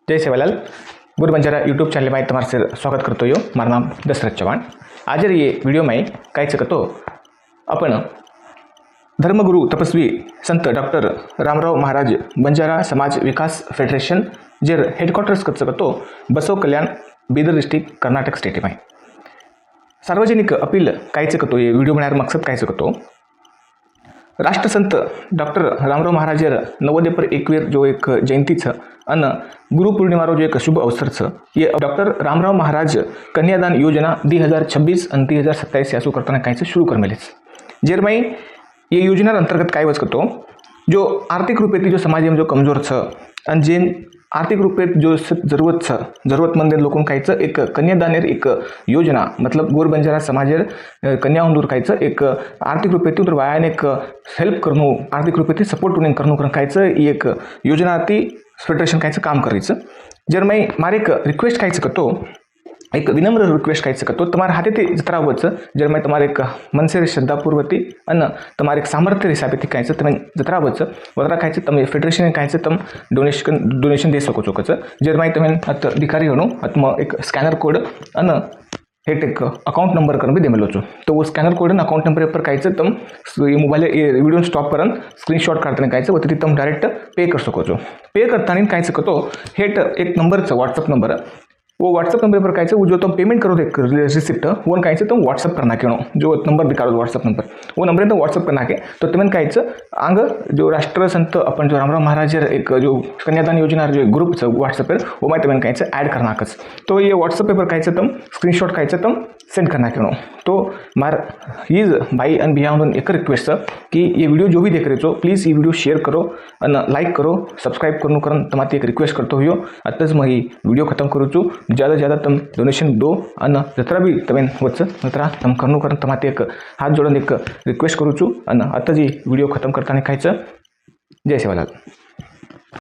जय सेवालाल गुरु Banjara YouTube channel में तुम्हारे से स्वागत करते हो। मारा नाम दशरथ चौहान। आज ये वीडियो में काय सकतो आपण धर्मगुरु तपस्वी संत डॉक्टर रामराव महाराज बंजारा समाज विकास फेडरेशन जेर हेडक्वार्टर्स कर सकतो बसव कल्याण बीदर डिस्ट्रिक्ट कर्नाटक स्टेट में सार्वजनिक अपील काय सकतो ये वीडियो बनार मकसद काय सकतो राष्ट्रसंत डॉक्टर रामराव महाराजर 90 जो एक जयंतीचं अन गुरुपूर्णिमा जो एक शुभ अवसरचं ये डॉक्टर रामराव महाराज कन्यादान योजना 2026 आणि 2027 यासू करताना कायचं शुरू करमेलेच जेरमाई ये योजना अंतर्गत काय वच करतो जो आर्थिक रूपे जो समाज में जो कमजोर छ आणि जे आर्थिक रूपे जो जरूरतमंद लोगों कायचं एक कन्यादानेर एक योजना मतलब गोर बंजारा समाजेर कन्या हुंदूर कायचं एक आर्थिक रूपे तर वायाने एक हेल्प करणं आर्थिक रूपे सपोर्ट करणं कायचं एक योजना ती फेडरेशन कायचं काम करायचं जर मैं मारे एक रिक्वेस्ट कायचं करतो एक विनम्र रिक्वेस्ट कायचं करतो तुम्हारे हाथे ते जत्रा वचं जर मैं तुम्हारे एक मन से श्रद्धापूर्वती अन्न तुम्हारे एक सामर्थ्य हिसाबे कायचं तुम्हें जत्रा वचं वत्रा कायचं तुम्हें फेडरेशन कायचं तुम डोनेशन दे सको चोकचं जर मैं तुम्हें अधिकारी होनो अतम एक स्कैनर कोड अन्न हेट एक अकाउंट नंबर कर भी दे मिलो तो वो स्कैनर कोड और अकाउंट नंबर पर कायचं तुम मोबाइल वीडियो स्टॉप करन स्क्रीनशॉट काढताना कायचं व तिथे तुम डायरेक्ट पे कर सको पे करताना कायचं करतो हेट एक नंबरचं व्हाट्सअप नंबर वो व्हाट्सअप नंबर पर कायचं जो तुम पेमेंट करो एक रिसिप्ट वो कायचं तुम व्हाट्सअप करना के जो नंबर दिखाओ व्हाट्सअप नंबर वो नंबर तो व्हाट्सअप करना के तो तुम्हें कायचं आंग जो राष्ट्र संत अपन जो रामराव महाराज एक जो कन्यादान योजना जो ग्रुप व्हाट्सअप पर वो मैं तुम्हें कायचं ऐड करना कस तो ये व्हाट्सअप पर कायचं तुम स्क्रीनशॉट कायचं तुम सेंड करना के तो मार हीज भाई एंड बिहाउंड एक रिक्वेस्ट कि ये वीडियो जो भी देख रहे हो प्लीज़ ये वीडियो शेयर करो और लाइक करो सब्सक्राइब करो कर तुम्हारी एक रिक्वेस्ट करते हुए अतच मैं ये वीडियो खत्म करूँ ज़्यादा से ज़्यादा तुम डोनेशन दो अन्न जत्रा भी तुम्हें वच जत्रा तुम करनू कर तुम्हारे एक हाथ जोड़न एक रिक्वेस्ट करूँ अन्न अतच ये वीडियो खत्म करता खायचं जय सेवालाल।